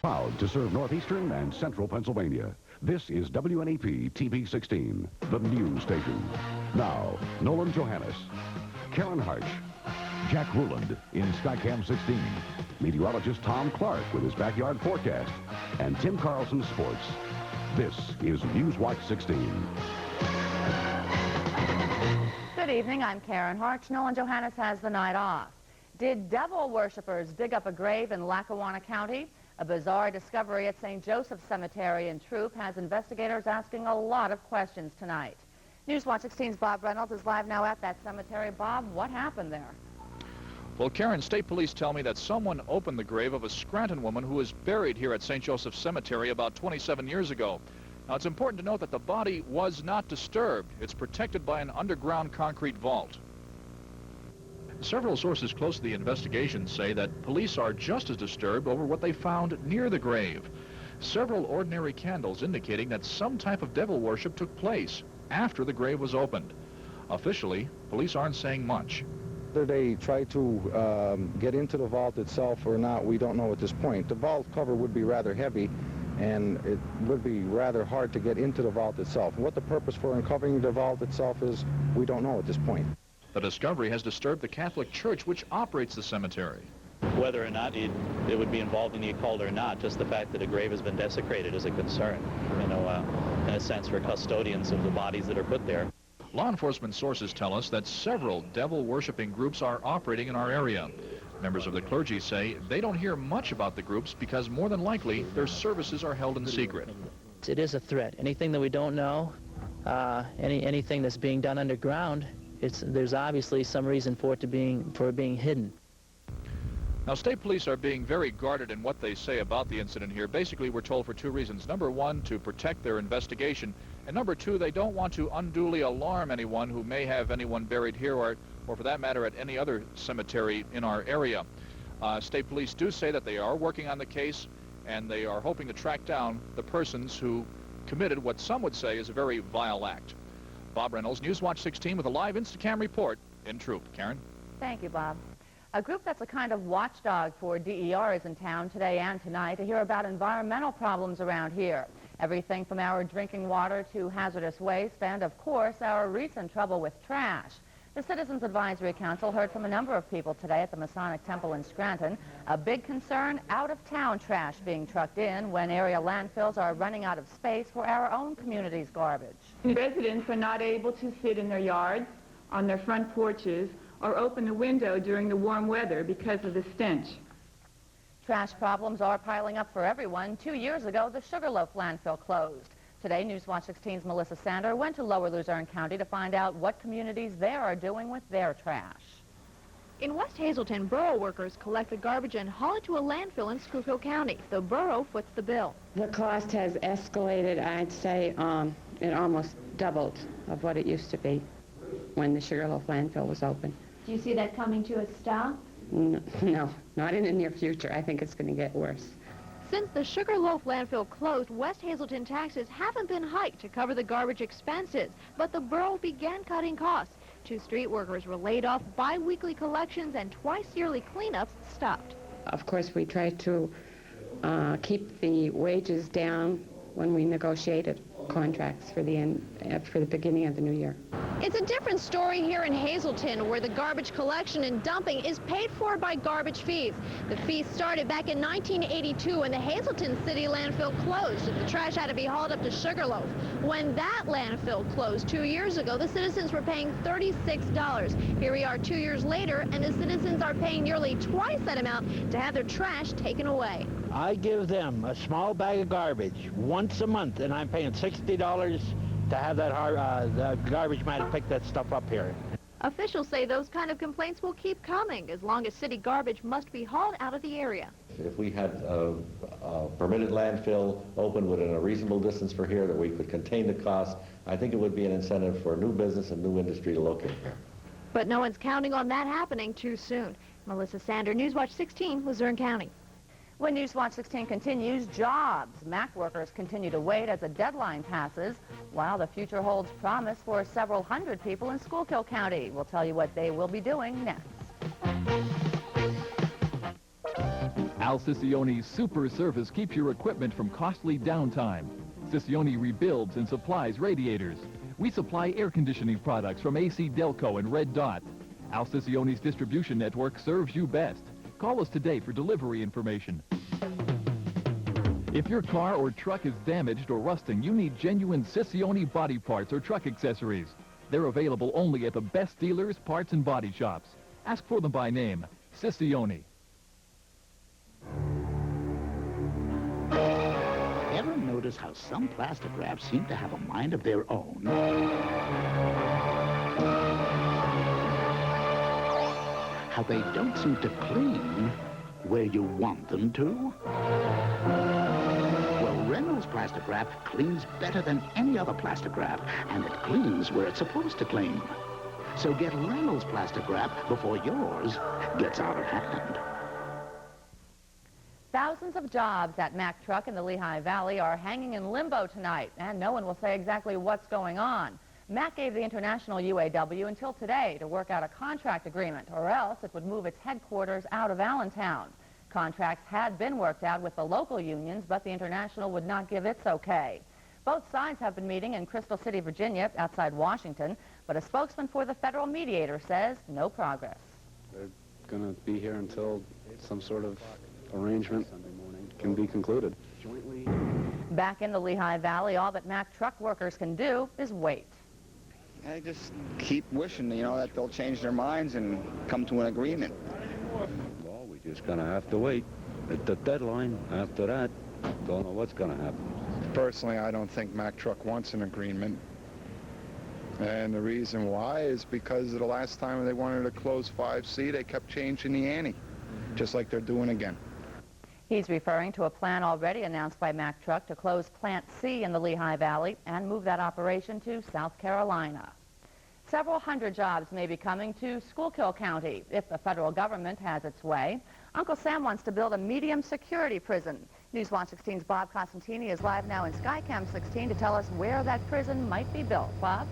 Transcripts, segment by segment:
proud to serve northeastern and central Pennsylvania. This is WNEP TV 16, the news station. Now, Nolan Johannes, Karen Harch, Jack Ruland in Skycam 16, meteorologist Tom Clark with his backyard forecast, and Tim Carlson Sports. This is Newswatch 16. Good evening, I'm Karen Harch. Nolan Johannes has the night off. Did devil worshippers dig up a grave in Lackawanna County? A bizarre discovery at St. Joseph Cemetery in Troop has investigators asking a lot of questions tonight. Newswatch 16's Bob Reynolds is live now at that cemetery. Bob, what happened there? Well, Karen, state police tell me that someone opened the grave of a Scranton woman who was buried here at St. Joseph Cemetery about 27 years ago. Now, it's important to note that the body was not disturbed. It's protected by an underground concrete vault. Several sources close to the investigation say that police are just as disturbed over what they found near the grave. Several ordinary candles indicating that some type of devil worship took place after the grave was opened. Officially, police aren't saying much. Whether they try to get into the vault itself or not, we don't know at this point. The vault cover would be rather heavy, and it would be rather hard to get into the vault itself. What the purpose for uncovering the vault itself is, we don't know at this point. The discovery has disturbed the Catholic Church, which operates the cemetery. Whether or not it would be involved in the occult or not, just the fact that a grave has been desecrated is a concern, in a sense, for custodians of the bodies that are put there. Law enforcement sources tell us that several devil-worshipping groups are operating in our area. Members of the clergy say they don't hear much about the groups because more than likely their services are held in secret. It is a threat. Anything that we don't know, anything that's being done underground, there's obviously some reason for it being hidden. Now, state police are being very guarded in what they say about the incident here. Basically, we're told for two reasons. Number one, to protect their investigation. And number two, they don't want to unduly alarm anyone who may have anyone buried here or for that matter, at any other cemetery in our area. State police do say that they are working on the case, and they are hoping to track down the persons who committed what some would say is a very vile act. Bob Reynolds, Newswatch 16 with a live Instacam report in Troop. Karen? Thank you, Bob. A group that's a kind of watchdog for DER is in town today and tonight to hear about environmental problems around here. Everything from our drinking water to hazardous waste and, of course, our recent trouble with trash. The Citizens Advisory Council heard from a number of people today at the Masonic Temple in Scranton. A big concern, out-of-town trash being trucked in when area landfills are running out of space for our own community's garbage. Residents are not able to sit in their yards, on their front porches, or open the window during the warm weather because of the stench. Trash problems are piling up for everyone. 2 years ago, the Sugarloaf landfill closed. Today, Newswatch 16's Melissa Sander went to Lower Luzerne County to find out what communities there are doing with their trash. In West Hazelton, borough workers collect the garbage and haul it to a landfill in Schuylkill County. The borough foots the bill. The cost has escalated. I'd say it almost doubled of what it used to be when the Sugarloaf landfill was open. Do you see that coming to a stop? No, not in the near future. I think it's going to get worse. Since the Sugarloaf landfill closed, West Hazelton taxes haven't been hiked to cover the garbage expenses, but the borough began cutting costs. 2 street workers were laid off, bi-weekly collections and twice-yearly cleanups stopped. Of course, we try to keep the wages down when we negotiated contracts for the beginning of the new year. It's a different story here in Hazelton, where the garbage collection and dumping is paid for by garbage fees. The fees started back in 1982 when the Hazelton City landfill closed. The trash had to be hauled up to Sugarloaf. When that landfill closed 2 years ago, the citizens were paying $36. Here we are 2 years later, and the citizens are paying nearly twice that amount to have their trash taken away. I give them a small bag of garbage once a month, and I'm paying $60 to have that garbage man pick that stuff up here. Officials say those kind of complaints will keep coming as long as city garbage must be hauled out of the area. If we had a permitted landfill open within a reasonable distance for here that we could contain the cost, I think it would be an incentive for new business and new industry to locate here. But no one's counting on that happening too soon. Melissa Sander, Newswatch 16, Luzerne County. When Newswatch 16 continues, jobs. Mack workers continue to wait as a deadline passes, while the future holds promise for several hundred people in Schuylkill County. We'll tell you what they will be doing next. Al Ciccione's super service keeps your equipment from costly downtime. Ciccione rebuilds and supplies radiators. We supply air conditioning products from AC Delco and Red Dot. Al Ciccione's distribution network serves you best. Call us today for delivery information. If your car or truck is damaged or rusting, you need genuine Ciccione body parts or truck accessories. They're available only at the best dealers, parts, and body shops. Ask for them by name, Ciccione. Ever notice how some plastic wraps seem to have a mind of their own? How they don't seem to clean where you want them to? Well, Reynolds plastic wrap cleans better than any other plastic wrap, and it cleans where it's supposed to clean. So get Reynolds plastic wrap before yours gets out of hand. Thousands of jobs at Mack Truck in the Lehigh Valley are hanging in limbo tonight, and no one will say exactly what's going on. Mack gave the international UAW until today to work out a contract agreement, or else it would move its headquarters out of Allentown. Contracts had been worked out with the local unions, but the international would not give its okay. Both sides have been meeting in Crystal City, Virginia, outside Washington, but a spokesman for the federal mediator says no progress. They're going to be here until some sort of arrangement can be concluded. Back in the Lehigh Valley, all that Mack Truck workers can do is wait. I just keep wishing, that they'll change their minds and come to an agreement. Well, we're just going to have to wait. At the deadline, after that, don't know what's going to happen. Personally, I don't think Mack Truck wants an agreement. And the reason why is because the last time they wanted to close 5C, they kept changing the ante, just like they're doing again. He's referring to a plan already announced by Mack Truck to close Plant C in the Lehigh Valley and move that operation to South Carolina. Several hundred jobs may be coming to Schuylkill County if the federal government has its way. Uncle Sam wants to build a medium security prison. Newswatch 16's Bob Costantini is live now in Skycam 16 to tell us where that prison might be built. Bob?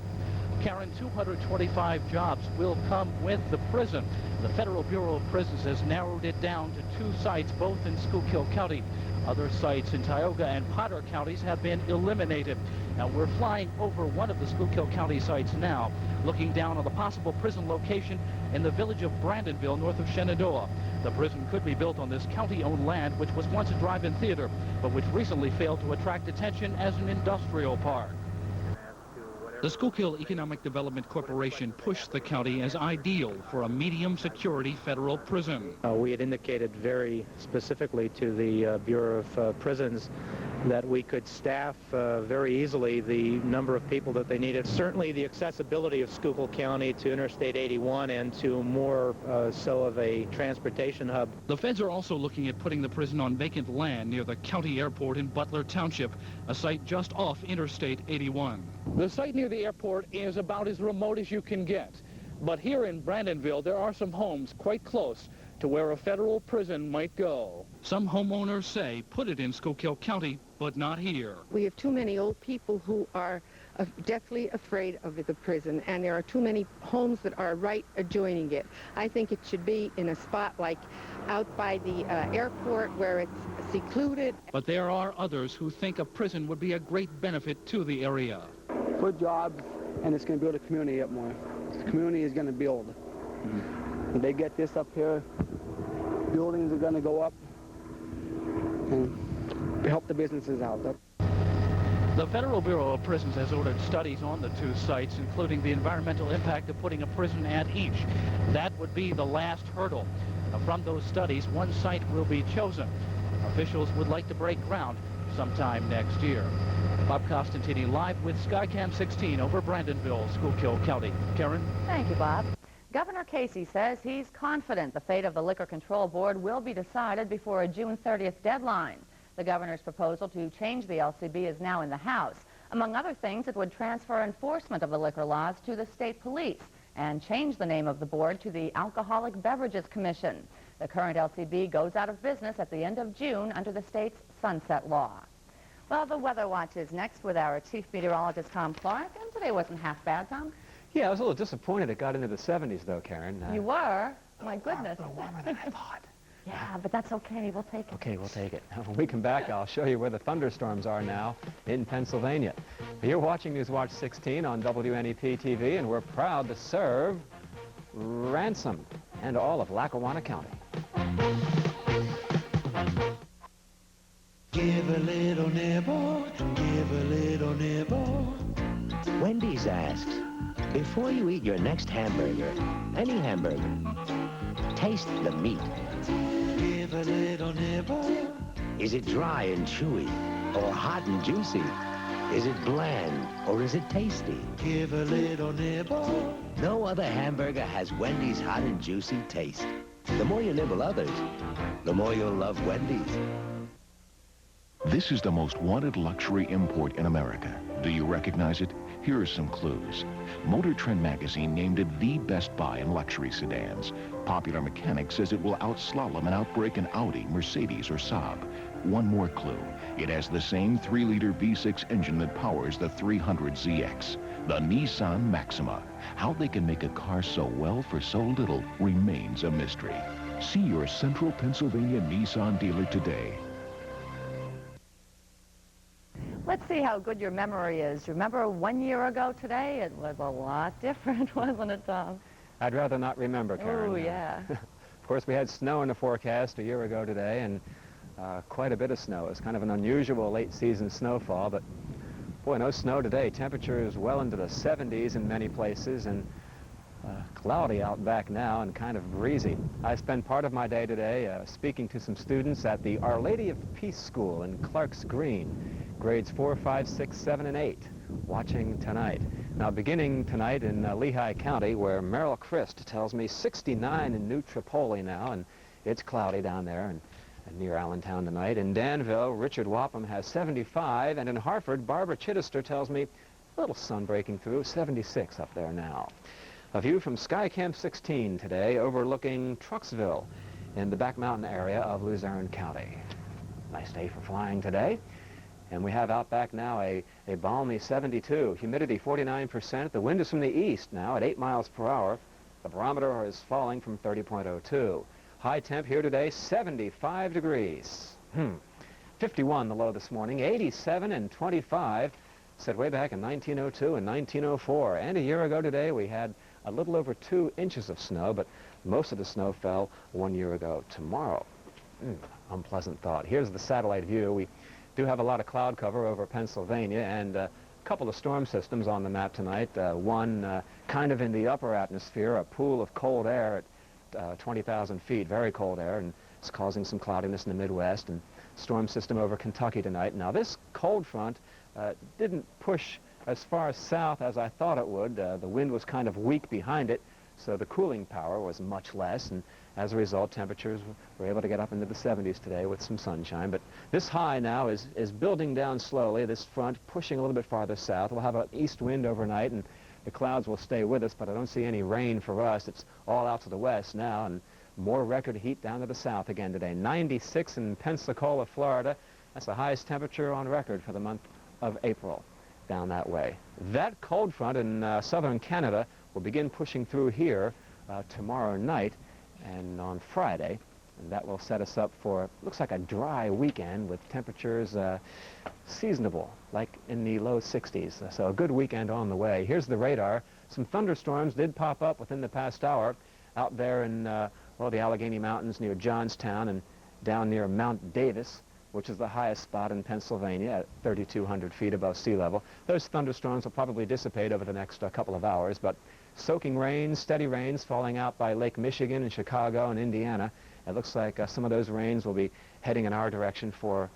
Karen, 225 jobs will come with the prison. The Federal Bureau of Prisons has narrowed it down to 2 sites, both in Schuylkill County. Other sites in Tioga and Potter counties have been eliminated. Now, we're flying over one of the Schuylkill County sites now, looking down on the possible prison location in the village of Brandonville, north of Shenandoah. The prison could be built on this county-owned land, which was once a drive-in theater, but which recently failed to attract attention as an industrial park. The Schuylkill Economic Development Corporation pushed the county as ideal for a medium-security federal prison. We had indicated very specifically to the Bureau of Prisons that we could staff very easily the number of people that they needed. Certainly the accessibility of Schuylkill County to Interstate 81 and to more so of a transportation hub. The feds are also looking at putting the prison on vacant land near the county airport in Butler Township, a site just off Interstate 81. The site near the airport is about as remote as you can get. But here in Brandonville, there are some homes quite close to where a federal prison might go. Some homeowners say put it in Schuylkill County, but not here. We have too many old people who are deathly afraid of the prison, and there are too many homes that are right adjoining it. I think it should be in a spot like out by the airport where it's secluded. But there are others who think a prison would be a great benefit to the area. Good jobs, and it's going to build a community up more. The community is going to build. When they get this up here, buildings are going to go up and help the businesses out. The Federal Bureau of Prisons has ordered studies on the 2 sites, including the environmental impact of putting a prison at each. That would be the last hurdle. Now, from those studies, one site will be chosen. Officials would like to break ground sometime next year. Bob Costantini live with Skycam 16 over Brandonville, Schuylkill County. Karen? Thank you, Bob. Governor Casey says he's confident the fate of the Liquor Control Board will be decided before a June 30th deadline. The governor's proposal to change the LCB is now in the House. Among other things, it would transfer enforcement of the liquor laws to the state police and change the name of the board to the Alcoholic Beverages Commission. The current LCB goes out of business at the end of June under the state's sunset law. Well, the Weather Watch is next with our chief meteorologist, Tom Clark, and today wasn't half bad, Tom. Yeah, I was a little disappointed it got into the 70s, though, Karen. You were? My goodness. Warmer than I thought. Yeah, but that's okay. We'll take it. Okay, we'll take it. When we come back, I'll show you where the thunderstorms are now in Pennsylvania. You're watching Newswatch 16 on WNEP TV, and we're proud to serve Ransom and all of Lackawanna County. Give a little nibble, give a little nibble. Wendy's asks, before you eat your next hamburger, any hamburger, taste the meat. Give a little nibble. Is it dry and chewy, or hot and juicy? Is it bland, or is it tasty? Give a little nibble. No other hamburger has Wendy's hot and juicy taste. The more you nibble others, the more you'll love Wendy's. This is the most wanted luxury import in America. Do you recognize it? Here are some clues. Motor Trend magazine named it the best buy in luxury sedans. Popular Mechanics says it will outslalom and outbrake an Audi, Mercedes, or Saab. One more clue. It has the same 3-liter V6 engine that powers the 300ZX, the Nissan Maxima. How they can make a car so well for so little remains a mystery. See your Central Pennsylvania Nissan dealer today. Let's see how good your memory is. Remember 1 year ago today? It was a lot different, wasn't it, Tom? I'd rather not remember, Karen. Oh, yeah. Of course, we had snow in the forecast a year ago today, and quite a bit of snow. It's kind of an unusual late-season snowfall, but boy, no snow today. Temperatures well into the 70s in many places, and cloudy out back now and kind of breezy. I spent part of my day today speaking to some students at the Our Lady of Peace School in Clark's Green, grades 4, 5, 6, 7, and 8, watching tonight. Now, beginning tonight in Lehigh County, where Merrill Christ tells me 69 in New Tripoli now, and it's cloudy down there and near Allentown tonight. In Danville, Richard Wapham has 75, and in Hartford, Barbara Chittister tells me a little sun breaking through, 76 up there now. A view from Sky Camp 16 today, overlooking Trucksville in the Back Mountain area of Luzerne County. Nice day for flying today. And we have out back now a balmy 72, humidity 49%. The wind is from the east now at 8 miles per hour. The barometer is falling from 30.02. High temp here today, 75 degrees. 51 the low this morning, 87 and 25 set way back in 1902 and 1904. And a year ago today we had a little over 2 inches of snow, but most of the snow fell 1 year ago tomorrow. Unpleasant thought. Here's the satellite view. We do have a lot of cloud cover over Pennsylvania and a couple of storm systems on the map tonight. One kind of in the upper atmosphere, a pool of cold air at 20,000 feet, very cold air, and it's causing some cloudiness in the Midwest, and storm system over Kentucky tonight. Now, this cold front didn't push as far south as I thought it would. The wind was kind of weak behind it, so the cooling power was much less, and as a result, temperatures were able to get up into the 70s today with some sunshine. But this high now is building down slowly, this front pushing a little bit farther south. We'll have an east wind overnight, and the clouds will stay with us, but I don't see any rain for us. It's all out to the west now, and more record heat down to the south again today. 96 in Pensacola, Florida. That's the highest temperature on record for the month of April down that way. That cold front in southern Canada will begin pushing through here tomorrow night and on Friday, and that will set us up for, looks like a dry weekend with temperatures seasonable, like in the low 60s. So a good weekend on the way. Here's the radar. Some thunderstorms did pop up within the past hour out there in, well, the Allegheny Mountains near Johnstown and down near Mount Davis, which is the highest spot in Pennsylvania at 3,200 feet above sea level. Those thunderstorms will probably dissipate over the next couple of hours, but soaking rains, steady rains falling out by Lake Michigan and Chicago and Indiana. It looks like some of those rains will be heading in our direction for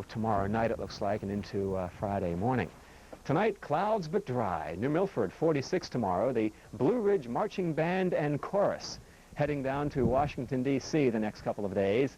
tomorrow night, it looks like, and into Friday morning. Tonight, clouds but dry. New Milford, 46 tomorrow. The Blue Ridge Marching Band and Chorus heading down to Washington, D.C. the next couple of days.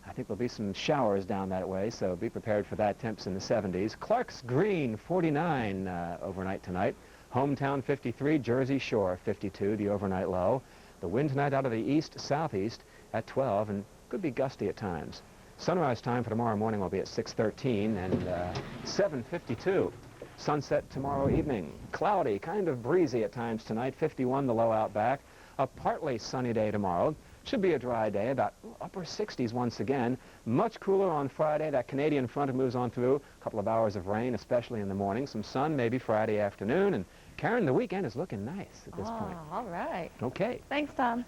I think there'll be some showers down that way, so be prepared for that. Temps in the 70s. Clark's Green, 49 overnight tonight. Hometown, 53. Jersey Shore, 52, the overnight low. The wind tonight out of the east-southeast at 12, and could be gusty at times. Sunrise time for tomorrow morning will be at 6:13 and 7:52. Sunset tomorrow evening. Cloudy, kind of breezy at times tonight. 51 the low out back. A partly sunny day tomorrow. Should be a dry day, about upper 60s once again. Much cooler on Friday. That Canadian front moves on through. A couple of hours of rain, especially in the morning. Some sun maybe Friday afternoon. And Karen, the weekend is looking nice at this point. All right. Okay. Thanks, Tom.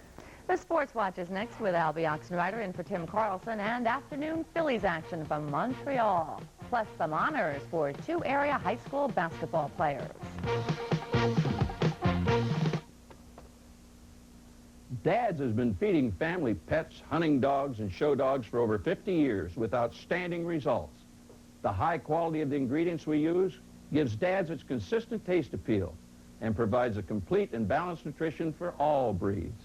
The Sports Watch is next with Albie Oxenrider in for Tim Carlson and afternoon Phillies action from Montreal. Plus some honors for 2 area high school basketball players. Dad's has been feeding family pets, hunting dogs, and show dogs for over 50 years with outstanding results. The high quality of the ingredients we use gives Dad's its consistent taste appeal and provides a complete and balanced nutrition for all breeds.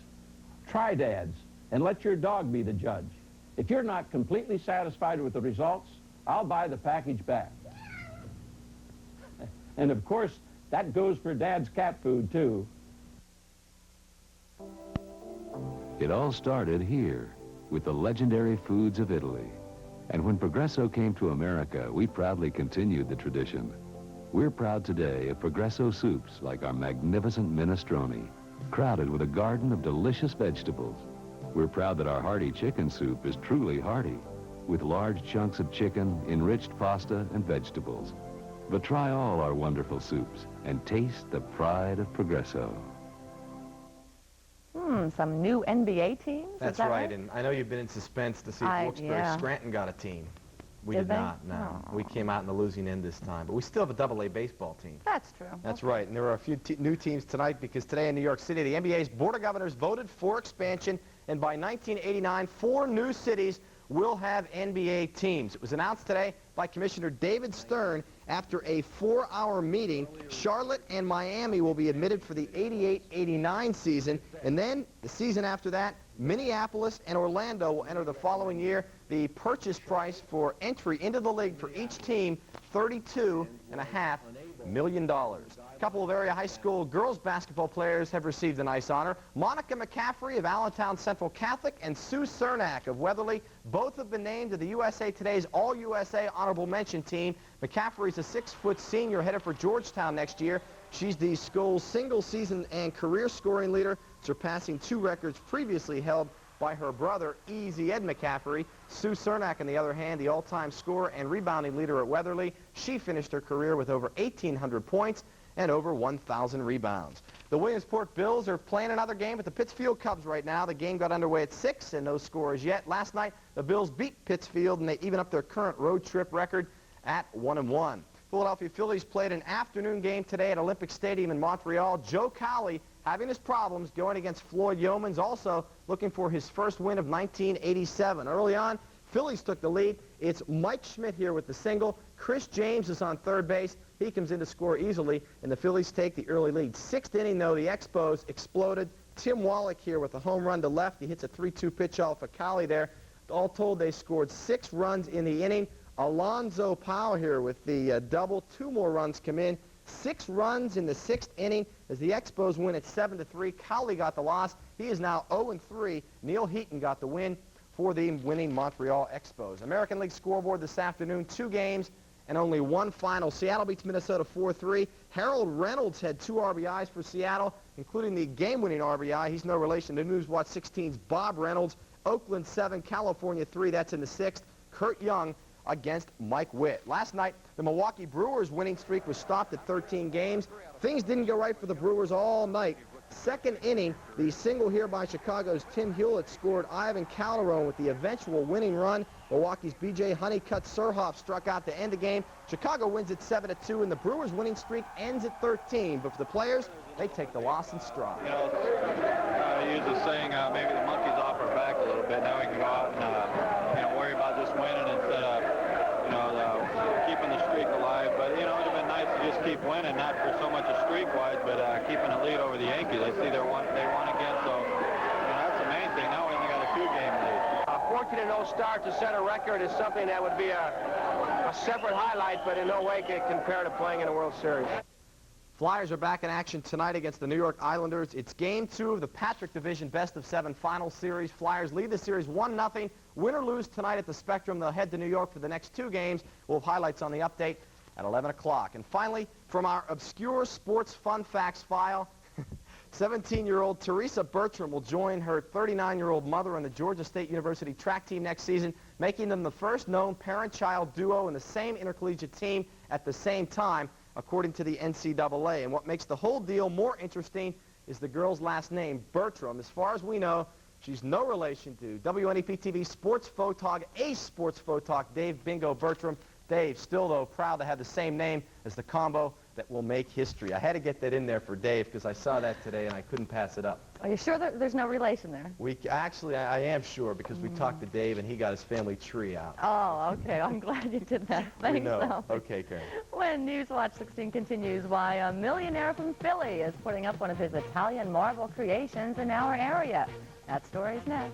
Try Dad's and let your dog be the judge. If you're not completely satisfied with the results, I'll buy the package back. And of course, that goes for Dad's cat food too. It all started here with the legendary foods of Italy. And when Progresso came to America, we proudly continued the tradition. We're proud today of Progresso soups like our magnificent minestrone, crowded with a garden of delicious vegetables. We're proud that our hearty chicken soup is truly hearty, with large chunks of chicken, enriched pasta, and vegetables. But try all our wonderful soups and taste the pride of Progresso. Some new NBA teams? That's Is that right, and I know you've been in suspense to see if Wilkes-Barre-Scranton got a team. We did not, no. We came out in the losing end this time, but we still have a double-A baseball team. That's true. That's right, and there are a few new teams tonight because today in New York City, the NBA's Board of Governors voted for expansion, and by 1989, 4 new cities will have NBA teams. It was announced today by Commissioner David Stern after a 4-hour meeting. Charlotte and Miami will be admitted for the 88-89 season, and then the season after that, Minneapolis and Orlando will enter the following year. The purchase price for entry into the league for each team, $32.5 million. A couple of area high school girls basketball players have received a nice honor. Monica McCaffrey of Allentown Central Catholic and Sue Cernak of Weatherly both have been named to the USA Today's All-USA Honorable Mention team. McCaffrey's a 6-foot senior headed for Georgetown next year. She's the school's single-season and career scoring leader, surpassing 2 records previously held by her brother, Easy Ed McCaffrey. Sue Cernak, on the other hand, the all-time scorer and rebounding leader at Weatherly. She finished her career with over 1,800 points and over 1,000 rebounds. The Williamsport Bills are playing another game with the Pittsfield Cubs right now. The game got underway at 6 and no scores yet. Last night, the Bills beat Pittsfield, and they even up their current road trip record at 1-1. Philadelphia Phillies played an afternoon game today at Olympic Stadium in Montreal. Joe Cowley having his problems going against Floyd Yeomans, also looking for his first win of 1987. Early on, Phillies took the lead. It's Mike Schmidt here with the single. Chris James is on third base. He comes in to score easily, and the Phillies take the early lead. 6th inning, though, the Expos exploded. Tim Wallach here with a home run to left. He hits a 3-2 pitch off of Cowley there. All told, they scored 6 runs in the inning. Alonzo Powell here with the double. 2 more runs come in. 6 runs in the 6th inning as the Expos win at 7-3. Cowley got the loss. He is now 0-3. Neil Heaton got the win for the winning Montreal Expos. American League scoreboard this afternoon, 2 games and only 1 final. Seattle beats Minnesota 4-3. Harold Reynolds had 2 RBIs for Seattle, including the game-winning RBI. He's no relation to Newswatch 16's Bob Reynolds. Oakland 7, California 3. That's in the 6th. Kurt Young against Mike Witt. Last night, the Milwaukee Brewers winning streak was stopped at 13 games. Things didn't go right for the Brewers all night. 2nd inning, the single here by Chicago's Tim Hewlett scored Ivan Calderon with the eventual winning run. Milwaukee's B.J. Honeycutt Surhoff struck out to end the game. Chicago wins at 7-2, and the Brewers' winning streak ends at 13. But for the players, they take the loss in stride. You know, I use the saying, maybe the monkey's off our back a little bit. Now we can go out and worry about just winning instead of keeping the streak alive. But it would have been nice to just keep winning, not for so much a streak-wise, but keeping a lead over the Yankees. I see they won again, so that's the main thing. Now we only got a 2-game lead. 14-0 start to set a record is something that would be a separate highlight, but in no way can compare to playing in a World Series. Flyers are back in action tonight against the New York Islanders. It's Game 2 of the Patrick Division best-of-7 final series. Flyers lead the series 1-0. Win or lose tonight at the Spectrum, they'll head to New York for the next 2 games. We'll have highlights on the update at 11 o'clock. And finally, from our obscure sports fun facts file, 17-year-old Teresa Bertram will join her 39-year-old mother on the Georgia State University track team next season, making them the first known parent-child duo in the same intercollegiate team at the same time, according to the NCAA. And what makes the whole deal more interesting is the girl's last name, Bertram. As far as we know, she's no relation to WNEP-TV sports photog, ace sports photog, Dave Bingo Bertram. Dave, still, though, proud to have the same name as the combo that will make history. I had to get that in there for Dave because I saw that today and I couldn't pass it up. Are you sure that there's no relation there? Actually, I am sure because we talked to Dave and he got his family tree out. Oh, okay. I'm glad you did that. Thanks, We know. Alfie. Okay, Karen. When Newswatch 16 continues, why a millionaire from Philly is putting up one of his Italian marble creations in our area. That story's next.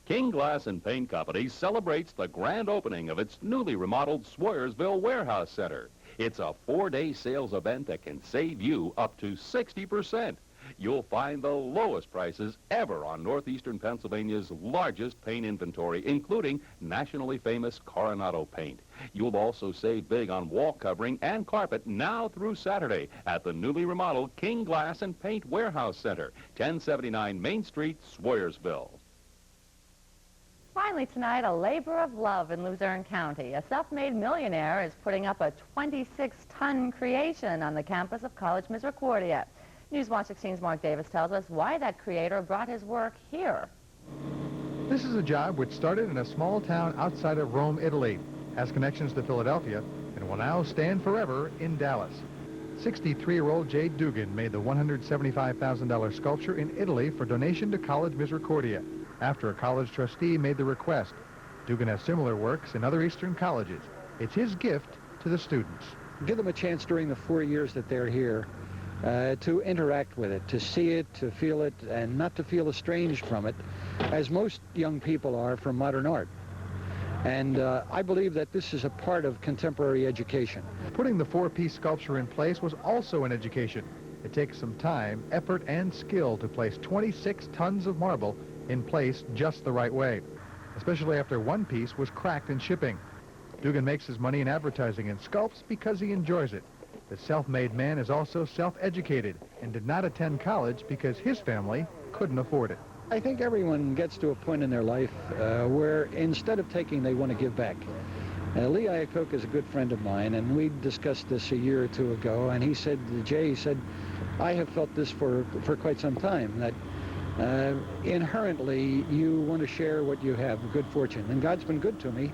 King Glass and Paint Company celebrates the grand opening of its newly remodeled Swoyersville Warehouse Center. It's a 4-day sales event that can save you up to 60%. You'll find the lowest prices ever on northeastern Pennsylvania's largest paint inventory, including nationally famous Coronado paint. You'll also save big on wall covering and carpet now through Saturday at the newly remodeled King Glass and Paint Warehouse Center, 1079 Main Street, Swoyersville. Finally tonight, a labor of love in Luzerne County. A self-made millionaire is putting up a 26-ton creation on the campus of College Misericordia. Newswatch 16's Mark Davis tells us why that creator brought his work here. This is a job which started in a small town outside of Rome, Italy, has connections to Philadelphia, and will now stand forever in Dallas. 63-year-old Jade Dugan made the $175,000 sculpture in Italy for donation to College Misericordia, after a college trustee made the request. Dugan has similar works in other eastern colleges. It's his gift to the students. Give them a chance during the 4 years that they're here to interact with it, to see it, to feel it, and not to feel estranged from it, as most young people are from modern art. And I believe that this is a part of contemporary education. Putting the 4-piece sculpture in place was also an education. It takes some time, effort, and skill to place 26 tons of marble in place just the right way, especially after one piece was cracked in shipping. Dugan makes his money in advertising and sculpts because he enjoys it. The self-made man is also self-educated and did not attend college because his family couldn't afford it. I think everyone gets to a point in their life where instead of taking, they want to give back. Lee Iacocca is a good friend of mine, and we discussed this a year or two ago, and he said, Jay, he said, I have felt this for quite some time, that inherently you want to share what you have, good fortune. And God's been good to me,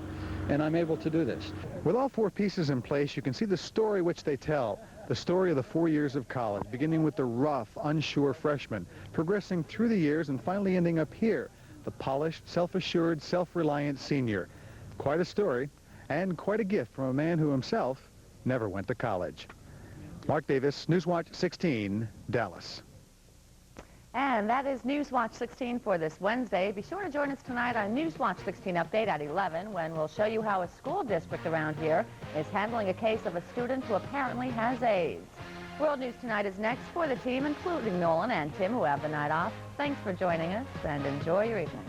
and I'm able to do this. With all 4 pieces in place, you can see the story which they tell. The story of the 4 years of college, beginning with the rough, unsure freshman, progressing through the years and finally ending up here, the polished, self-assured, self-reliant senior. Quite a story, and quite a gift from a man who himself never went to college. Mark Davis, Newswatch 16, Dallas. And that is Newswatch 16 for this Wednesday. Be sure to join us tonight on Newswatch 16 Update at 11, when we'll show you how a school district around here is handling a case of a student who apparently has AIDS. World News Tonight is next for the team, including Nolan and Tim, who have the night off. Thanks for joining us, and enjoy your evening.